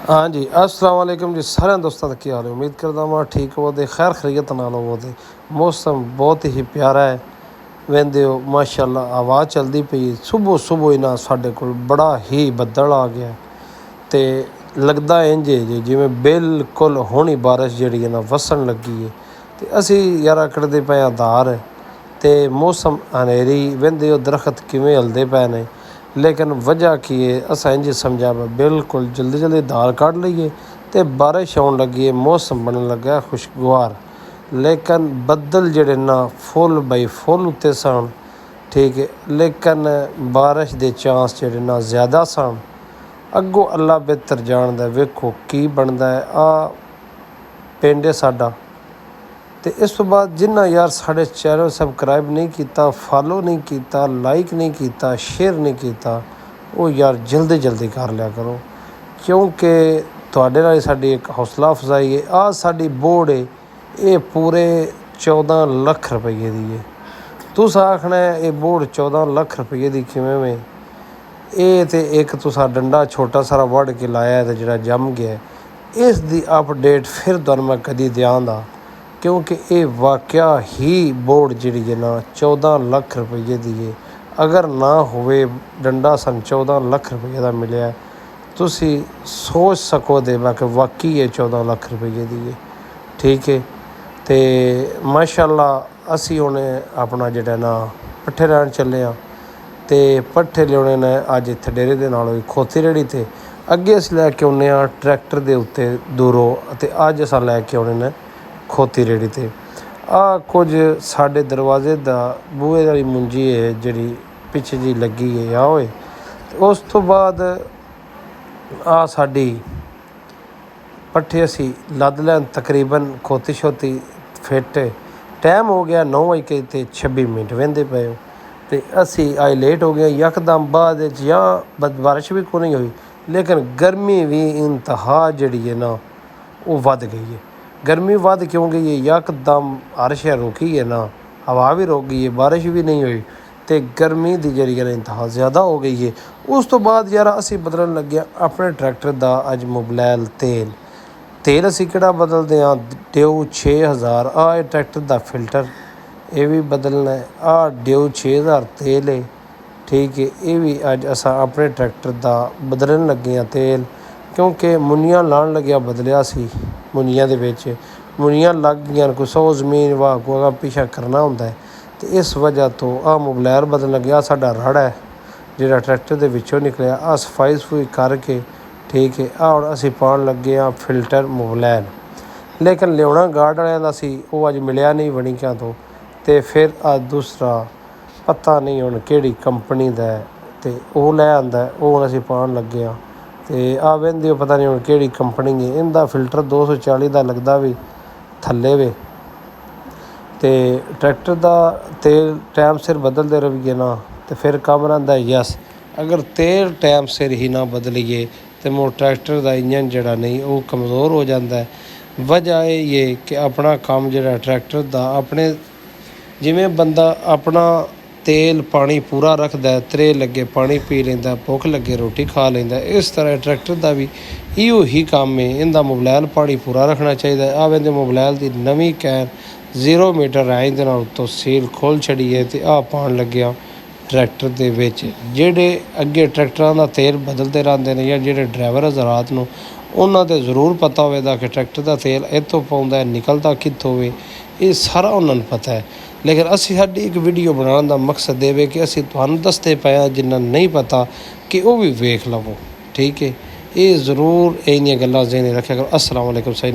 हाँ जी, अस्सलाम वालेकुम जी। सारे दोस्तों का क्या हाल है? उम्मीद करता हूँ ठीक हो ते खैर खैरियत नाल हो ते। मौसम बहुत ही प्यारा है। वेंदे हो माशाअल्लाह हवा चलदी पई। सुबह सुबह ही ना साडे कोल बड़ा ही बद्दल आ गया ते लगदा इंज है जी जिवें बिल्कुल हुणी बारिश जिहड़ी है ना वसन लगी है। ते असी यार अकड़दे पे धार ते मौसम हनेरी वेंदे हो दरख्त किवें हिलदे पे ने। लेकिन वजह की है असा इंज समझा बिल्कुल जल्दी जल्दी धार कढ़ लीए तो बारिश आउण लगी है। मौसम बनन लगा खुशगवार लेकिन बदल जड़े ना फुल बाई फुल उत्ते सन। ठीक है, लेकिन बारिश के चांस जड़े ना ज़्यादा सन। अगों अल्लाह बेहतर जानदा वेखो की बनता है। आ पिंड है साडा ते इस तो बाद जिन्ना यार साढ़े चैनल सबसक्राइब नहीं किया, फॉलो नहीं किया, लाइक नहीं किया, शेयर नहीं किया, वो यार जल्दी जल्दी कर लिया करो क्योंकि तुहाडे नाल साडी एक हौसला अफजाई है। आ साडी बोर्ड है ये पूरे 14 लाख रुपये की है। तुस आखना है ये बोर्ड 14 लाख रुपये की किवें में? ये तो एक तुसा डंडा छोटा सारा वड़ के लाया है जिहड़ा जम गया। इस दी अपडेट फिर तुहानूं मैं कदी देआंगा क्योंकि ये वाकया ही बोर्ड जिहड़ी है ना 14 लाख रुपये की है। अगर ना होवे डंडा सन 14 लाख रुपये का मिलिया तुसी सोच सको दे कि वाकई ये 14 लाख रुपये की है। ठीक है, तो माशाअल्लाह असी हुण अपना जिहड़ा ना पट्ठे लैण चले हाँ ते पट्ठे लियाने ने अज इत्थे डेरे दे नालों खोती रेहड़ी ते अगे असीं लैके आउने हाँ ट्रैक्टर दे उत्ते दूरों ते अज असां लैके आउने ने खोती रेहड़ी ते। आ कुछ साडे दरवाजे दा बूहे वाली मुंजी है जिहड़ी पिछे जी लगी है आ होए। उस तो बाद आ साडी पट्ठे असी लद लैन तकरीबन खोती शोती फिट। टाइम हो गया 9:26 वेंदे पे हो तो असी अज लेट हो गए यकदम बाद या बारिश भी को नहीं हुई लेकिन गर्मी भी इंतहा जिहड़ी है ना वो वध गई है। गर्मी वध क्यों गई है? यकदम हर शै रुकी है ना, हवा भी रुक गई है, बारिश भी नहीं हुई तो गर्मी की जिहड़ी है इंतहा ज़्यादा हो गई है। उस तो बाद यार असी बदलन लगे अपने ट्रैक्टर का अज मोबलैल तेल असी किहड़ा बदलते हाँ ड्यू 6000। आ ट्रैक्टर का फिल्टर ये भी बदलना है। आ ड्यू 6000 तेल है। ठीक है, ये भी अज असा अपने ट्रैक्टर का बदलन लगे हाँ तेल क्योंकि मुनियां लाण लग्या बदलिया सी। मुनियां दे विच मुनियां लग गई कोई 100 जमीन वाह को अगा पिछा करना होंदा है तो इस वजह तो आ मोबलैल बदलन लग्या। साडा रड़ है जिहड़ा ट्रैक्टर दे विचों निकलिया आ सफाई सफूई करके ठीक है आ हुण असीं पाउण लगे हाँ फिल्टर मोबलैल। लेकिन लियाउणा गार्ड वालियां दा सी वो अज मिलिया नहीं वणिकियां तो फिर आ दूसरा पता नहीं हुण किहड़ी कंपनी दा है तो वो लै आंदा वो हुण असीं पाउण लगे हाँ तो आ वेंदे हो पता नहीं हुण किहड़ी कंपनी है। इनका फिल्टर 240 का लगता भी थल्ले वे तो ट्रैक्टर का तेल टाइम सिर बदलते रहिए ना तो फिर कम रहिंदा है। यस, अगर तेल टाइम सिर ही ना बदलीए तो मोर ट्रैक्टर का इंजन जिहड़ा नहीं वो कमज़ोर हो जाता है। वजह ये कि अपना काम जिहड़ा ट्रैक्टर का अपने जिमें बंदा अपना तेल पानी पूरा रखता है, त्रे लगे पानी पी लेंदा, भुख लगे रोटी खा लेंदा, इस तरह ट्रैक्टर का भी इहो ही काम है। इनका मोबलैल पानी पूरा रखना चाहिए। आ वेंदे मोबलैल की नवीं कैन 0 मीटर आए दे नाल उत्तों सील खोल छड़ी है तो आ पाउण लग्या ट्रैक्टर दे विच। जिहड़े अगे ट्रैक्टरां दा तेल बदलते रहंदे ने या जिहड़े ड्राइवर हज़रात नूं उन्हां ते ज़रूर पता होवेगा कि ट्रैक्टर का तेल इत्थों पाउंदा है निकलदा कित्थों वे, ये सारा उन्हां नूं पता है। लेकिन असी साडी एक वीडियो बनाने का मकसद ये कि असी तुहानूं दसदे पे हाँ जिन्हां नहीं पता कि वो भी वेख लवो। ठीक है, ये ज़रूर इहदियां गल्लां ज़हन रखिया करो। अस्सलाम वालेकुम।